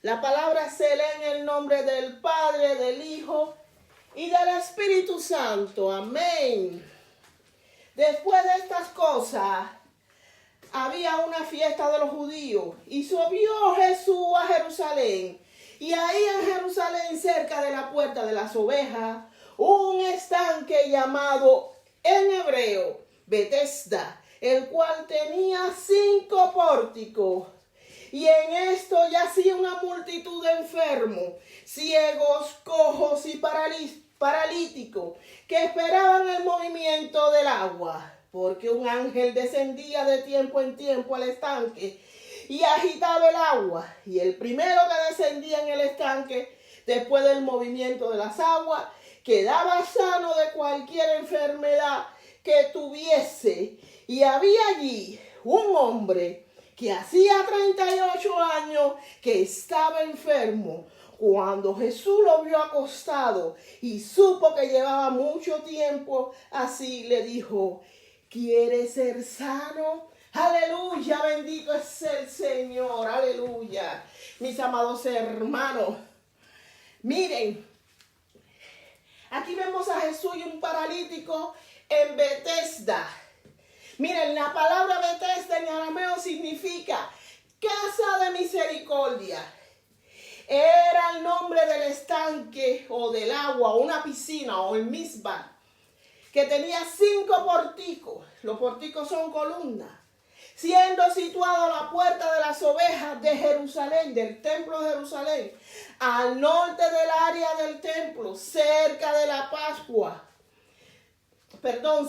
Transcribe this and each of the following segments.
La palabra se lee en el nombre del Padre, del Hijo y del Espíritu Santo. Amén. Después de estas cosas, había una fiesta de los judíos y subió Jesús a Jerusalén. Y ahí en Jerusalén, cerca de la puerta de las ovejas, un estanque llamado en hebreo Betesda, el cual tenía 5 pórticos. Y en esto yacía una multitud de enfermos, ciegos, cojos y paralíticos, que esperaban el movimiento del agua, porque un ángel descendía de tiempo en tiempo al estanque y agitaba el agua. Y el primero que descendía en el estanque, después del movimiento de las aguas, quedaba sano de cualquier enfermedad que tuviese. Y había allí un hombre que hacía 38 años que estaba enfermo. Cuando Jesús lo vio acostado y supo que llevaba mucho tiempo así, le dijo: ¿quieres ser sano? Aleluya, bendito es el Señor, aleluya. Mis amados hermanos, miren, aquí vemos a Jesús y un paralítico en Betesda. Miren, la palabra Betesda en arameo significa casa de misericordia. Era el nombre del estanque o del agua, o una piscina, o el misbah, que tenía 5 porticos. Los porticos son columnas, siendo situado a la puerta de las ovejas de Jerusalén, del templo de Jerusalén, al norte del área del templo, cerca de la Pascua.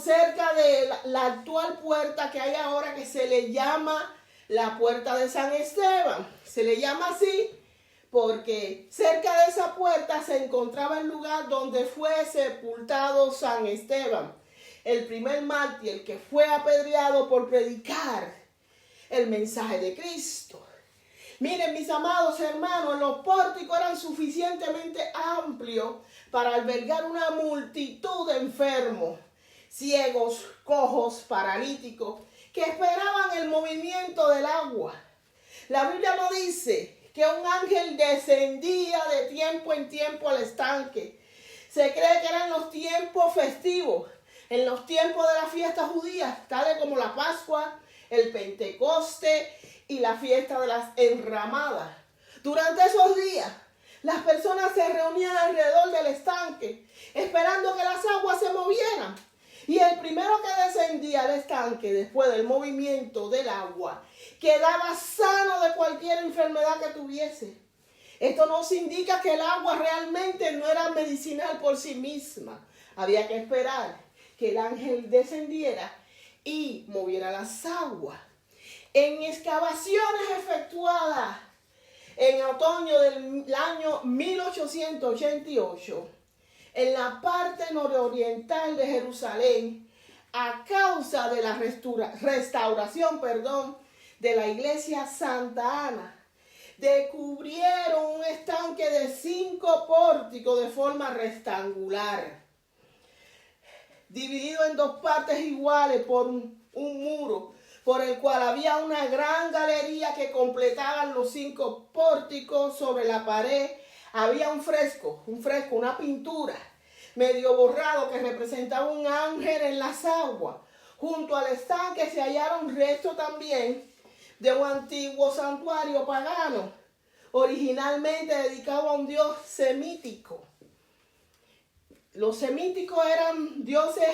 Cerca de la actual puerta que hay ahora, que se le llama la puerta de San Esteban. Se le llama así porque cerca de esa puerta se encontraba el lugar donde fue sepultado San Esteban, el primer mártir que fue apedreado por predicar el mensaje de Cristo. Miren, mis amados hermanos, los pórticos eran suficientemente amplios para albergar una multitud de enfermos, ciegos, cojos, paralíticos, que esperaban el movimiento del agua. La Biblia no dice que un ángel descendía de tiempo en tiempo al estanque. Se cree que eran los tiempos festivos, en los tiempos de las fiestas judías, tales como la Pascua, el Pentecoste y la fiesta de las enramadas. Durante esos días, las personas se reunían alrededor del estanque, esperando que las aguas se movieran. Y el primero que descendía al estanque después del movimiento del agua quedaba sano de cualquier enfermedad que tuviese. Esto nos indica que el agua realmente no era medicinal por sí misma. Había que esperar que el ángel descendiera y moviera las aguas. En excavaciones efectuadas en otoño del año 1888, en la parte nororiental de Jerusalén, a causa de la restauración de la iglesia Santa Ana, descubrieron un estanque de 5 pórticos de forma rectangular, dividido en 2 partes iguales por un muro, por el cual había una gran galería que completaban los 5 pórticos. Sobre la pared había un fresco, una pintura medio borrado que representaba un ángel en las aguas. Junto al estanque se hallaron restos también de un antiguo santuario pagano, originalmente dedicado a un dios semítico. Los semíticos eran dioses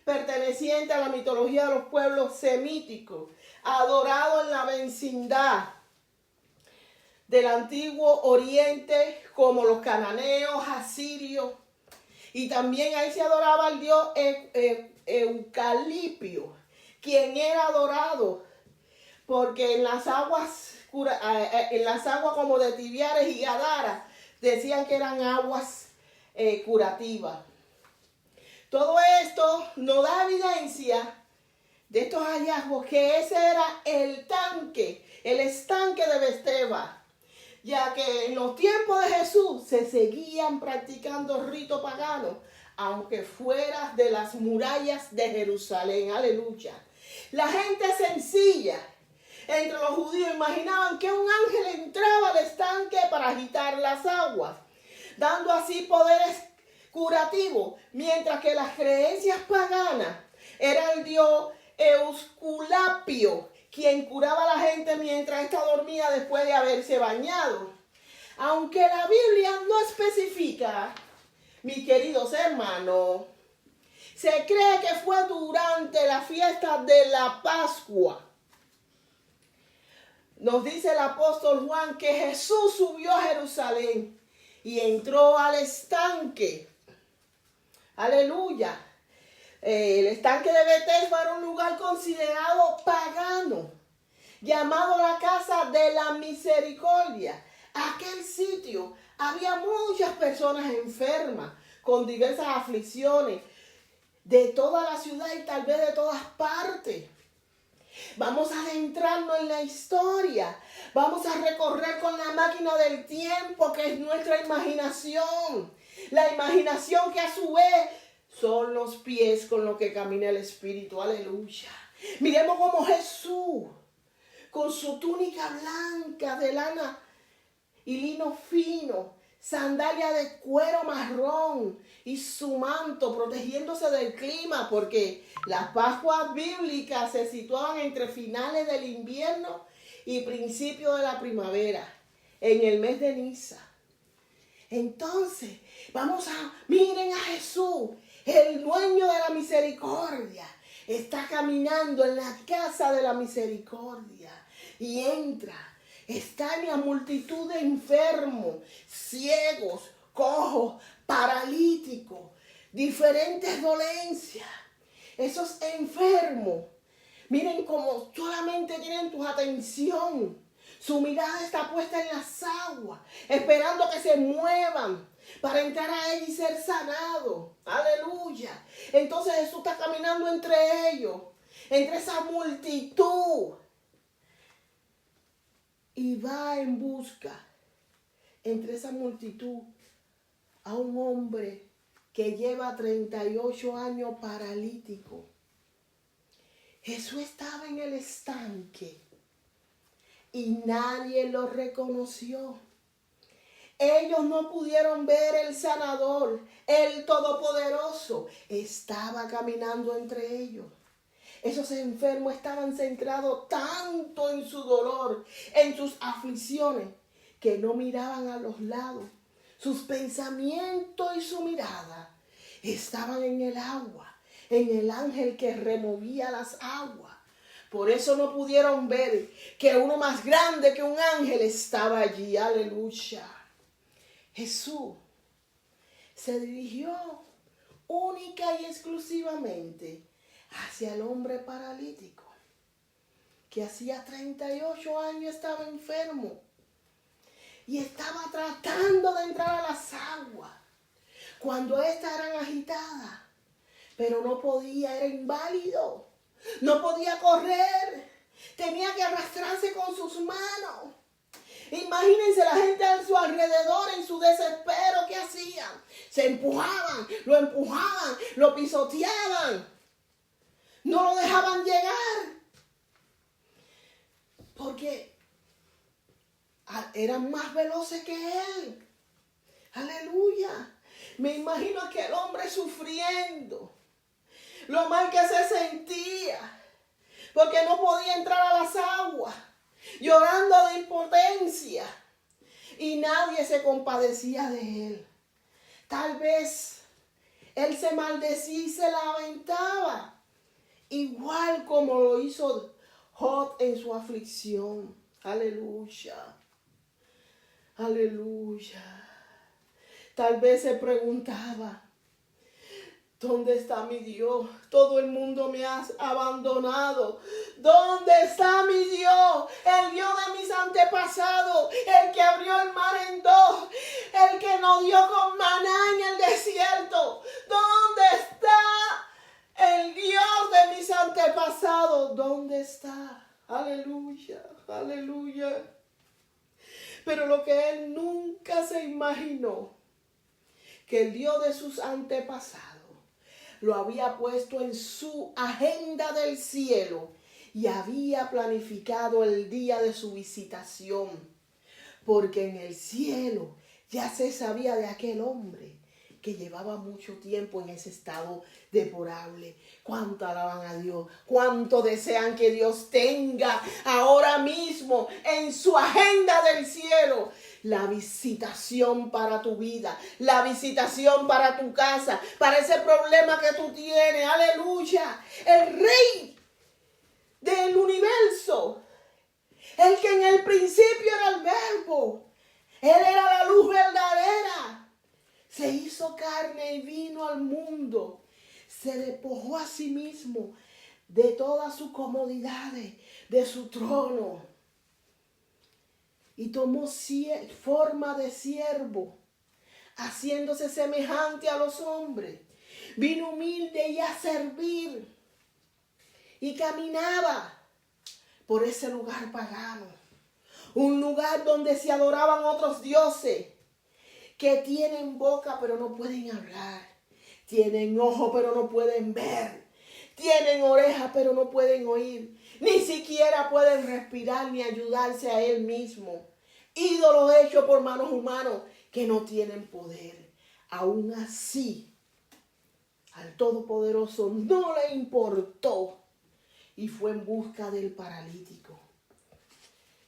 pertenecientes a la mitología de los pueblos semíticos, adorados en la vecindad del antiguo oriente, como los cananeos, asirios, y también ahí se adoraba al dios Eucalipio, quien era adorado porque en las aguas como de Tibiares y Gadara decían que eran aguas curativas. Todo esto nos da evidencia de estos hallazgos, que ese era el estanque de Betesda, ya que en los tiempos de Jesús se seguían practicando ritos paganos, aunque fuera de las murallas de Jerusalén. Aleluya. La gente sencilla entre los judíos imaginaban que un ángel entraba al estanque para para agitar las aguas, dando así poderes curativos, mientras que las creencias paganas era el dios Eusculapio, quien curaba a la gente mientras ésta dormía después de haberse bañado. Aunque la Biblia no especifica, mis queridos hermanos, se cree que fue durante la fiesta de la Pascua. Nos dice el apóstol Juan que Jesús subió a Jerusalén y entró al estanque. Aleluya. El estanque de Betesda era un lugar considerado pagano, llamado la casa de la misericordia. Aquel sitio había muchas personas enfermas con diversas aflicciones de toda la ciudad y tal vez de todas partes. Vamos a adentrarnos en la historia. Vamos a recorrer con la máquina del tiempo, que es nuestra imaginación. La imaginación que a su vez son los pies con los que camina el Espíritu. Aleluya. Miremos cómo Jesús, con su túnica blanca de lana y lino fino, sandalia de cuero marrón y su manto, protegiéndose del clima, porque las Pascuas bíblicas se situaban entre finales del invierno y principios de la primavera, en el mes de Nisan. Entonces, miren a Jesús, el dueño de la misericordia, está caminando en la casa de la misericordia y entra. Está en la multitud de enfermos, ciegos, cojos, paralíticos, diferentes dolencias. Esos enfermos, miren cómo solamente tienen tu atención. Su mirada está puesta en las aguas, esperando que se muevan para entrar a él y ser sanado. Aleluya. Entonces Jesús está caminando entre ellos, entre esa multitud. Y va en busca, entre esa multitud, a un hombre que lleva 38 años paralítico. Jesús estaba en el estanque y nadie lo reconoció. Ellos no pudieron ver el sanador, el todopoderoso. Estaba caminando entre ellos. Esos enfermos estaban centrados tanto en su dolor, en sus aflicciones, que no miraban a los lados. Sus pensamientos y su mirada estaban en el agua, en el ángel que removía las aguas. Por eso no pudieron ver que uno más grande que un ángel estaba allí. Aleluya. Jesús se dirigió única y exclusivamente hacia el hombre paralítico, que hacía 38 años estaba enfermo y estaba tratando de entrar a las aguas cuando éstas eran agitadas, pero no podía, era inválido, no podía correr, tenía que arrastrarse con sus manos. Imagínense la gente a su alrededor en su desespero. ¿Qué hacían? Se empujaban, lo pisoteaban. No lo dejaban llegar. Porque eran más veloces que él. Aleluya. Me imagino a aquel hombre sufriendo. Lo mal que se sentía. Porque no podía entrar a las aguas. Llorando de impotencia. Y nadie se compadecía de él. Tal vez él se maldecía y se lamentaba. Igual como lo hizo Job en su aflicción. Aleluya. Aleluya. Tal vez se preguntaba, ¿dónde está mi Dios? Todo el mundo me ha abandonado. ¿Dónde está mi Dios? El Dios de mis antepasados. El que abrió el mar en dos. El que nos dio con maná en el desierto. ¿Dónde está el Dios de mis antepasados? ¿Dónde está? Aleluya, aleluya. Pero lo que él nunca se imaginó, que el Dios de sus antepasados lo había puesto en su agenda del cielo y había planificado el día de su visitación. porque en el cielo ya se sabía de aquel hombre que llevaba mucho tiempo en ese estado deplorable. Cuánto alaban a Dios, cuánto desean que Dios tenga ahora mismo en su agenda del cielo la visitación para tu vida, la visitación para tu casa, para ese problema que tú tienes. Aleluya. El Rey del universo, el que en el principio era el Verbo, Él era la luz verdadera. Se hizo carne y vino al mundo. Se despojó a sí mismo de todas sus comodidades, de su trono. Y tomó forma de siervo, haciéndose semejante a los hombres. Vino humilde y a servir. Y caminaba por ese lugar pagano. Un lugar donde se adoraban otros dioses, que tienen boca pero no pueden hablar, tienen ojo pero no pueden ver, tienen oreja pero no pueden oír, ni siquiera pueden respirar ni ayudarse a él mismo. Ídolos hechos por manos humanas que no tienen poder. Aún así, al Todopoderoso no le importó y fue en busca del paralítico.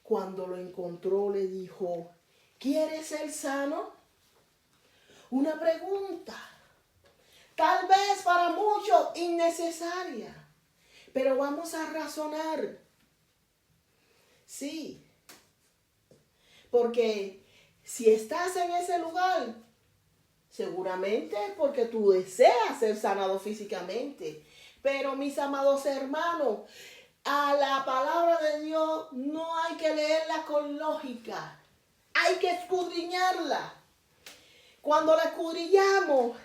Cuando lo encontró le dijo: ¿quieres ser sano? Una pregunta, tal vez para muchos innecesaria, pero vamos a razonar. Sí, porque si estás en ese lugar, seguramente porque tú deseas ser sanado físicamente. Pero mis amados hermanos, a la palabra de Dios no hay que leerla con lógica, hay que escudriñarla. Cuando la escudriñamos,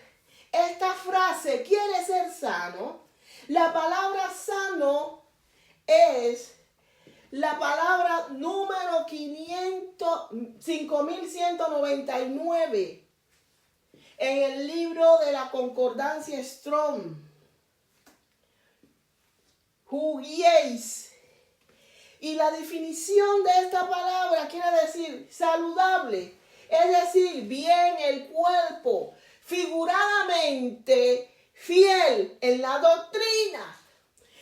esta frase, ¿quiere ser sano? La palabra sano es la palabra número 5199 en el libro de la concordancia Strong. Hugies. Y la definición de esta palabra quiere decir saludable. Es decir, bien el cuerpo, figuradamente fiel en la doctrina.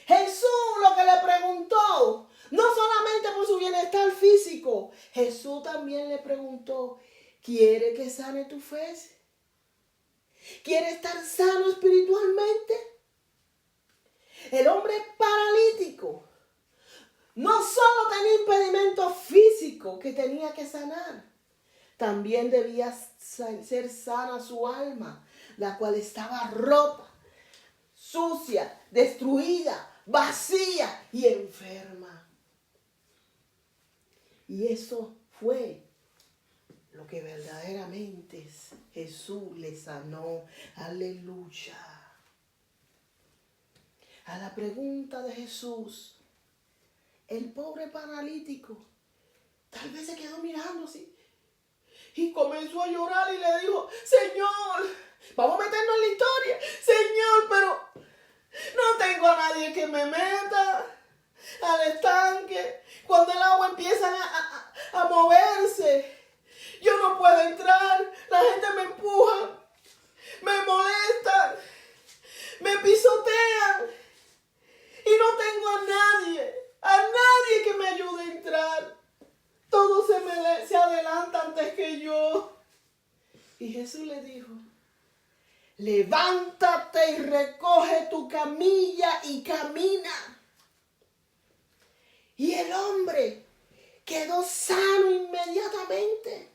Jesús lo que le preguntó, no solamente por su bienestar físico, Jesús también le preguntó: ¿quiere que sane tu fe? ¿Quiere estar sano espiritualmente? El hombre paralítico no solo tenía impedimento físico que tenía que sanar, también debía ser sana su alma, la cual estaba rota, sucia, destruida, vacía y enferma. Y eso fue lo que verdaderamente Jesús le sanó. Aleluya. A la pregunta de Jesús, el pobre paralítico tal vez se quedó mirando así y comenzó a llorar y le dijo: Señor, vamos a meternos en la historia. Señor, pero no tengo a nadie que me meta al estanque. Cuando el agua empieza a moverse, yo no puedo entrar. La gente me empuja, me molesta, me pisotean y no tengo a nadie que me ayude a entrar. Todos se adelantan antes que yo. Y Jesús le dijo: levántate y recoge tu camilla y camina. Y el hombre quedó sano inmediatamente.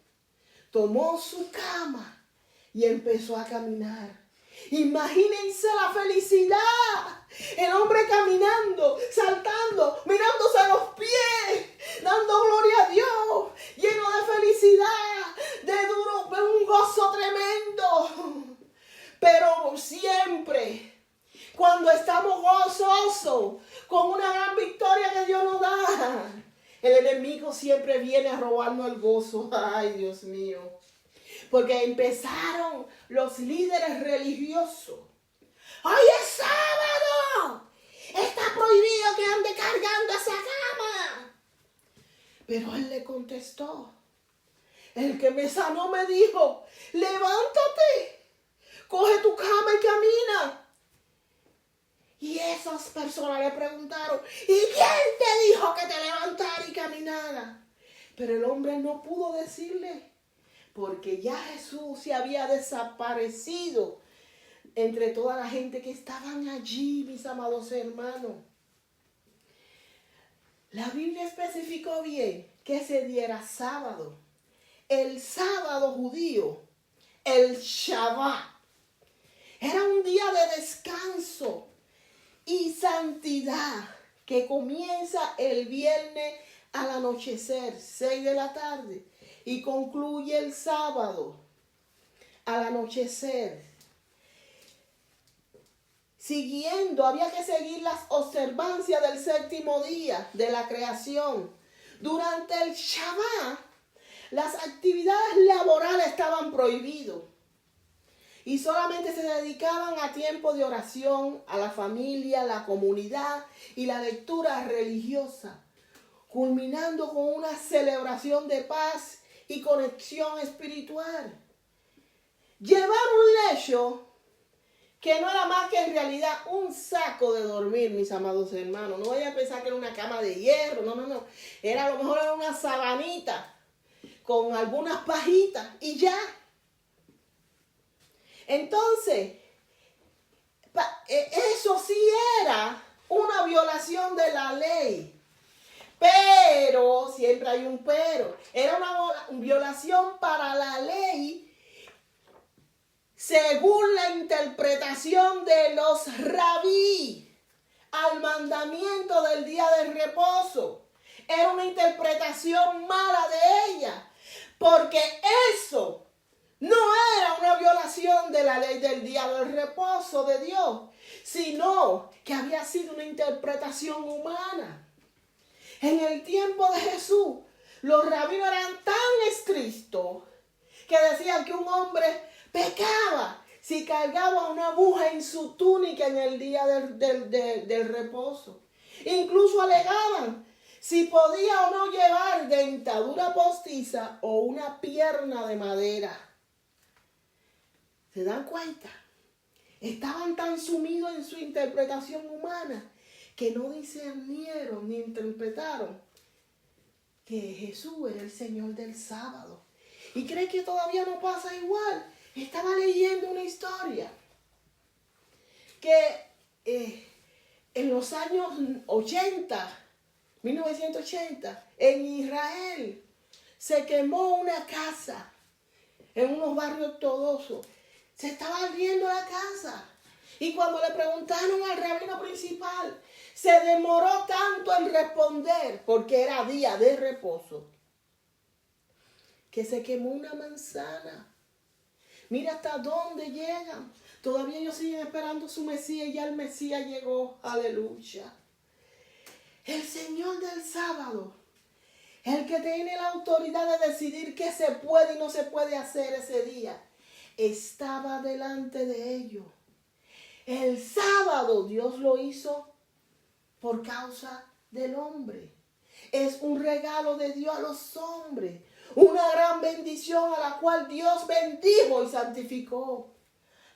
Tomó su cama y empezó a caminar. Imagínense la felicidad. El hombre caminando, saltando, mirándose los pies, dando gloria a Dios, lleno de felicidad, de un gozo tremendo. Pero siempre, cuando estamos gozosos, con una gran victoria que Dios nos da, el enemigo siempre viene a robarnos el gozo. Ay, Dios mío. Porque empezaron los líderes religiosos: ¡hoy es sábado! ¡Está prohibido que ande cargando esa cama! Pero él le contestó: El que me sanó me dijo, levántate, coge tu cama y camina. Y esas personas le preguntaron, ¿y quién te dijo que te levantara y caminara? Pero el hombre no pudo decirle, porque ya Jesús se había desaparecido entre toda la gente que estaban allí, mis amados hermanos. La Biblia especificó bien que ese día era sábado. El sábado judío, el Shabbat, era un día de descanso y santidad que comienza el viernes al anochecer, 6 de la tarde, y concluye el sábado al anochecer. Había que seguir las observancias del séptimo día de la creación. Durante el Shabbat, las actividades laborales estaban prohibidas y solamente se dedicaban a tiempo de oración, a la familia, la comunidad y la lectura religiosa, culminando con una celebración de paz y conexión espiritual. Llevar un lecho que no era más que en realidad un saco de dormir, mis amados hermanos. No vayan a pensar que era una cama de hierro, no. A lo mejor era una sabanita con algunas pajitas y ya. Entonces, eso sí era una violación de la ley. Pero, siempre hay un pero, era una violación para la ley según la interpretación de los rabí al mandamiento del día del reposo. Era una interpretación mala de ella, porque eso no era una violación de la ley del día del reposo de Dios, sino que había sido una interpretación humana. En el tiempo de Jesús, los rabinos eran tan estrictos que decían que un hombre pecaba si cargaba una aguja en su túnica en el día del reposo. Incluso alegaban si podía o no llevar dentadura postiza o una pierna de madera. ¿Se dan cuenta? Estaban tan sumidos en su interpretación humana que no discernieron ni interpretaron que Jesús era el Señor del sábado. ¿Y cree que todavía no pasa igual? Estaba leyendo una historia que en los años 1980, en Israel, se quemó una casa en unos barrios ortodoxos. Se estaba ardiendo la casa. Y cuando le preguntaron al rabino principal, se demoró tanto en responder, porque era día de reposo, que se quemó una manzana. Mira hasta dónde llegan. Todavía ellos siguen esperando su Mesías y ya el Mesías llegó. Aleluya. El Señor del sábado, el que tiene la autoridad de decidir qué se puede y no se puede hacer ese día, estaba delante de ellos. El sábado Dios lo hizo por causa del hombre. Es un regalo de Dios a los hombres. Una gran bendición a la cual Dios bendijo y santificó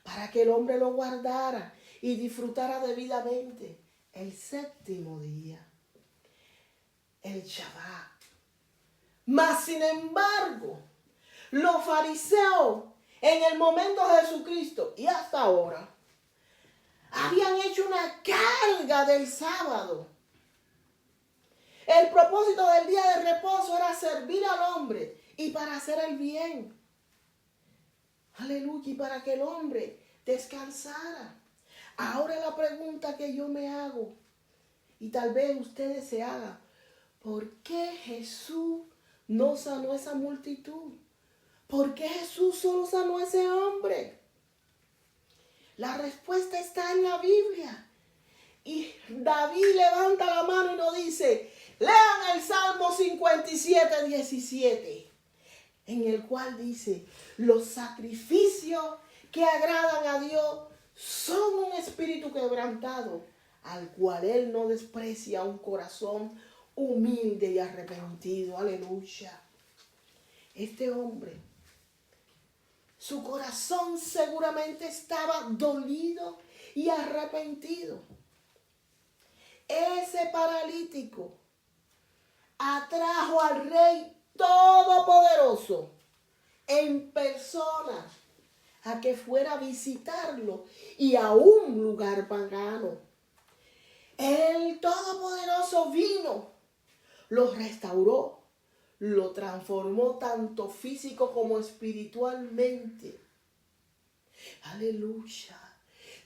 para que el hombre lo guardara y disfrutara debidamente el séptimo día, el Shabbat. Mas sin embargo, los fariseos en el momento de Jesucristo y hasta ahora habían hecho una carga del sábado. El propósito del día de reposo era servir al hombre y para hacer el bien. Aleluya, y para que el hombre descansara. Ahora la pregunta que yo me hago, y tal vez ustedes se hagan, ¿por qué Jesús no sanó a esa multitud? ¿Por qué Jesús solo sanó a ese hombre? La respuesta está en la Biblia. Y David levanta la mano y nos dice, lean el Salmo 57, 17, en el cual dice, los sacrificios que agradan a Dios son un espíritu quebrantado, al cual Él no desprecia un corazón humilde y arrepentido. Aleluya. Este hombre, su corazón seguramente estaba dolido y arrepentido. Ese paralítico atrajo al Rey Todopoderoso en persona a que fuera a visitarlo y a un lugar pagano. El Todopoderoso vino, lo restauró, lo transformó tanto físico como espiritualmente. Aleluya.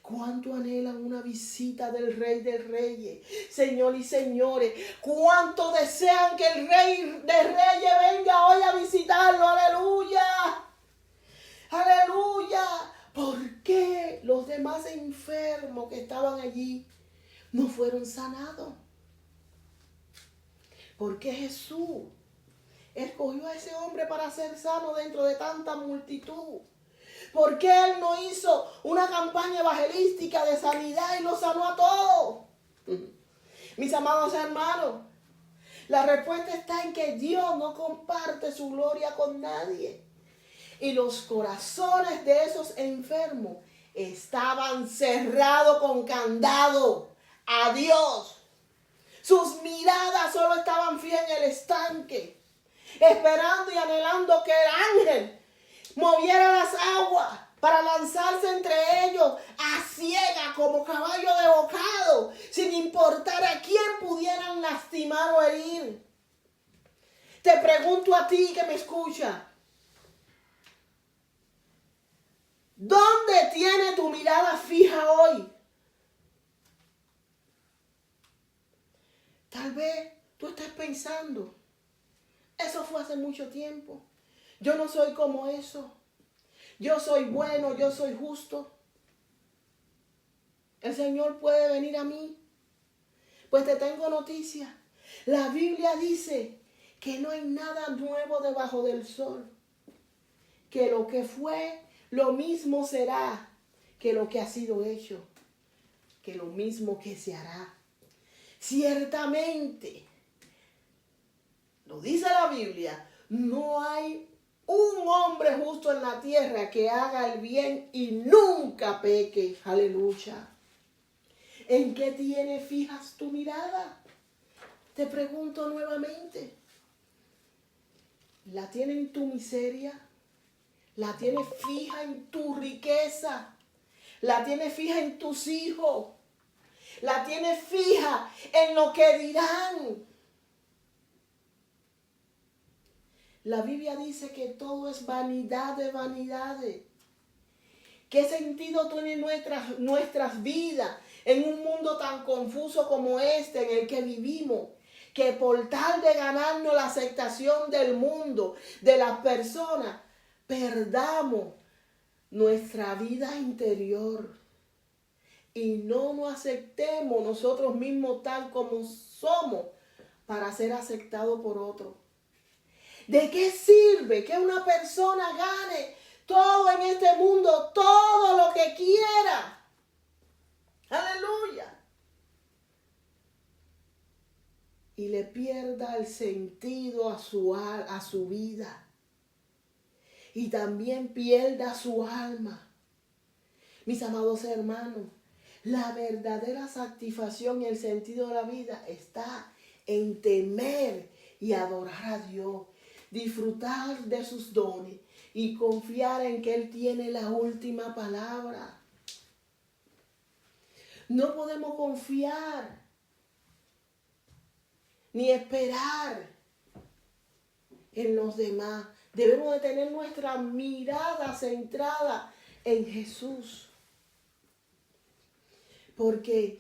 Cuánto anhelan una visita del Rey de Reyes, Señor y señores. Cuánto desean que el Rey de Reyes venga hoy a visitarlo. Aleluya. Aleluya. ¿Por qué los demás enfermos que estaban allí no fueron sanados? ¿Por qué Jesús escogió a ese hombre para ser sano dentro de tanta multitud? ¿Por qué Él no hizo una campaña evangelística de sanidad y lo sanó a todos? Mis amados hermanos, la respuesta está en que Dios no comparte su gloria con nadie. Y los corazones de esos enfermos estaban cerrados con candado a Dios. Sus miradas solo estaban fijas en el estanque, esperando y anhelando que el ángel moviera las aguas para lanzarse entre ellos a ciega como caballo de bocado, sin importar a quién pudieran lastimar o herir. Te pregunto a ti que me escucha, ¿dónde tiene tu mirada fija hoy? Tal vez tú estés pensando, eso fue hace mucho tiempo. Yo no soy como eso. Yo soy bueno, yo soy justo. El Señor puede venir a mí. Pues te tengo noticia. La Biblia dice que no hay nada nuevo debajo del sol. Que lo que fue, lo mismo será que lo que ha sido hecho. Que lo mismo que se hará. Ciertamente, lo dice la Biblia, no hay un hombre justo en la tierra que haga el bien y nunca peque. Aleluya. ¿En qué tienes fijas tu mirada? Te pregunto nuevamente. ¿La tienes en tu miseria? ¿La tienes fija en tu riqueza? ¿La tienes fija en tus hijos? ¿La tienes fija en lo que dirán? La Biblia dice que todo es vanidad de vanidades. ¿Qué sentido tienen nuestras vidas en un mundo tan confuso como este en el que vivimos? Que por tal de ganarnos la aceptación del mundo, de las personas, perdamos nuestra vida interior y no nos aceptemos nosotros mismos tal como somos para ser aceptados por otros. ¿De qué sirve que una persona gane todo en este mundo, todo lo que quiera? Aleluya. Y le pierda el sentido a su vida. Y también pierda su alma. Mis amados hermanos, la verdadera satisfacción y el sentido de la vida está en temer y adorar a Dios. Disfrutar de sus dones y confiar en que Él tiene la última palabra. No podemos confiar ni esperar en los demás. Debemos de tener nuestra mirada centrada en Jesús. Porque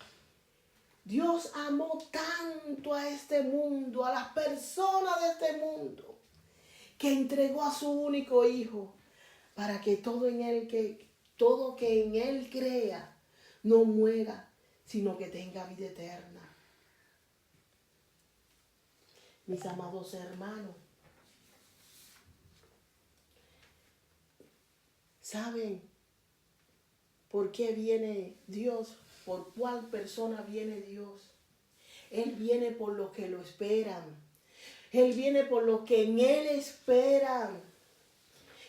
Dios amó tanto a este mundo, a las personas de este mundo, que entregó a su único Hijo para que todo que en Él crea no muera, sino que tenga vida eterna. Mis amados hermanos, ¿saben por qué viene Dios? ¿Por cuál persona viene Dios? Él viene por los que lo esperan. Él viene por lo que en Él esperan.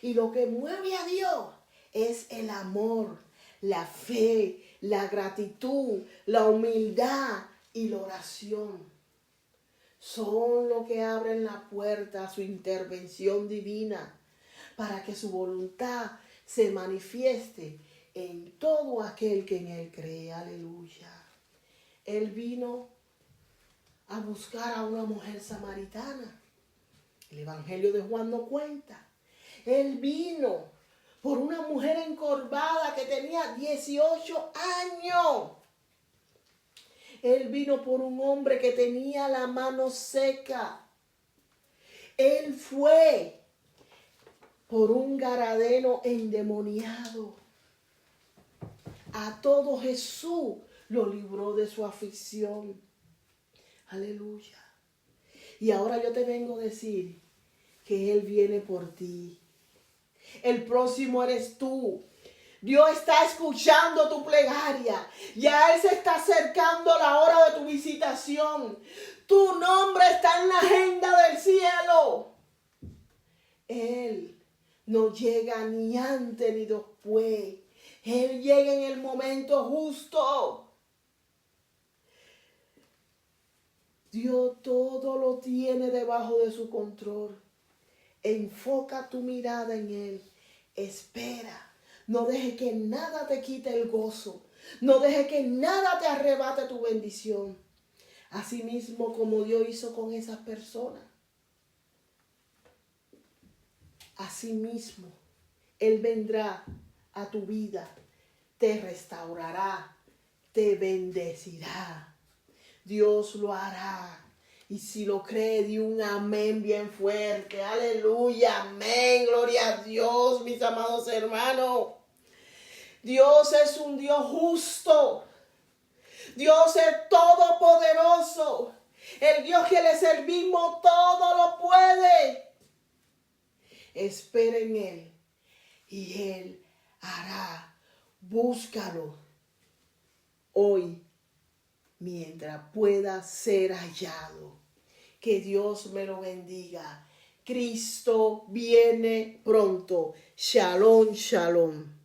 Y lo que mueve a Dios es el amor, la fe, la gratitud, la humildad y la oración. Son los que abren la puerta a su intervención divina para que su voluntad se manifieste en todo aquel que en Él cree. Aleluya. Él vino a buscar a una mujer samaritana. El Evangelio de Juan no cuenta. Él vino por una mujer encorvada que tenía 18 años. Él vino por un hombre que tenía la mano seca. Él fue por un gadareno endemoniado. A todo Jesús lo libró de su aflicción. Aleluya. Y ahora yo te vengo a decir que Él viene por ti. El próximo eres tú. Dios está escuchando tu plegaria. Ya Él se está acercando a la hora de tu visitación. Tu nombre está en la agenda del cielo. Él no llega ni antes ni después. Él llega en el momento justo. Dios todo lo tiene debajo de su control. Enfoca tu mirada en Él. Espera. No deje que nada te quite el gozo. No deje que nada te arrebate tu bendición. Asimismo como Dios hizo con esas personas. Asimismo, Él vendrá a tu vida. Te restaurará. Te bendecirá. Dios lo hará. Y si lo cree, di un amén bien fuerte. Aleluya, amén. Gloria a Dios, mis amados hermanos. Dios es un Dios justo. Dios es todopoderoso. El Dios que le servimos todo lo puede. Espera en Él y Él hará. Búscalo hoy mientras pueda ser hallado. Que Dios me lo bendiga. Cristo viene pronto. Shalom, shalom.